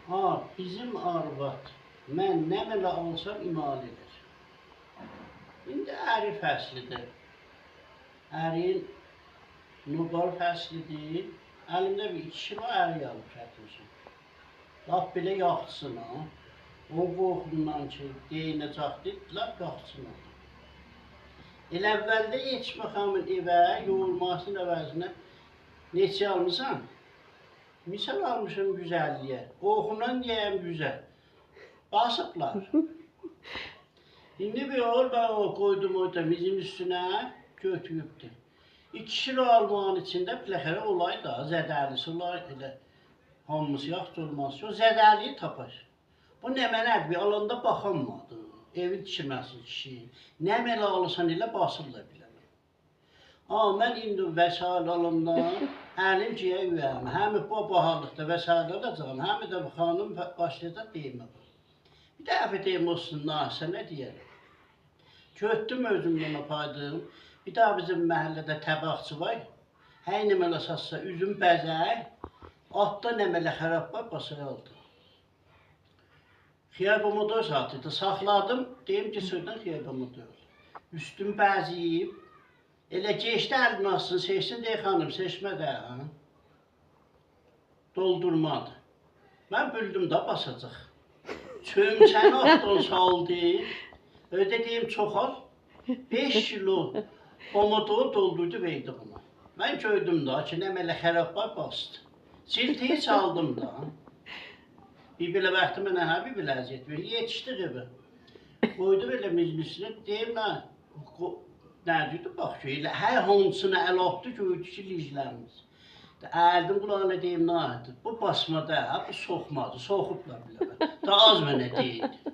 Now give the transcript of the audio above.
Ha, bizim arvad mən nə mənə alsam imal edir. İndi əri fəslidir. Ərin nubal fəslidir. Əlimdə bir 2 kilo əri alıb gətirmişim. Lap belə yaxçısına. O qorxundan ki, deyinəcəkdir, lap yaxçısına. Elə əvvəldə Yetişmə xanımın evə yoğurmasının əvəzinə neçə almışam? Misal almışım 150'ye. Qorxundan deyəm 100'e. Basıblar. İndi bir ol ben o koydum orada bizim üstüne götürübdü. 2 kilo almağın içinde plakara olay da zədəlisi olay elə. Hamısı yaxşı olmaz. O zədəliyi tapar. Bu nə mənədir? Bir alanda baxanmadı. Evi tikilməsin kişi. Nə mənə alırsan elə basırlar bilə. Mən indi vəsail alandan əlim ciyə üyəm. Həmi bu baharlıqda vəsail alacağım. Həmi də bu xanım başlayacaq deyimə. Bir dəfə deyim olsun, sənə deyərəm. Götdüm özümdən apaydım. Bir daha bizim məhəllədə təbaqçı var. Hər nə mələ satsa üzüm bəzək. Atda nə mələ xərab var, basır aldı. Xiyar pomidor satıydı. Saxladım. Deyim ki, sırdan xiyar pomidor. Üstüm bəziyib. Elə geçdi əlini açsın, seçsin deyə xanım, seçmə də. Doldurmadı. Mən bildim də basacaq. Çömçəni atdan saldı. Ödə deyim çox az. 5 kilo pomidor doldurdu verdi buna. Mən gördüm da ki, nə mələ xərab var, bastı. Siltiyi çaldım da. Bir belə vaxtı mənə bir belə əziyyət verir. Yetişdik evə. Qoydu belə mizmisini. Deyim mən, nədir bax ki, hər hansını əl atdı, gördü ki, liclərimiz. Əldim qulağına deyim, nədir? Bu basmada, bu soxmadı, soxublar bilə. Da az mənə deyildi.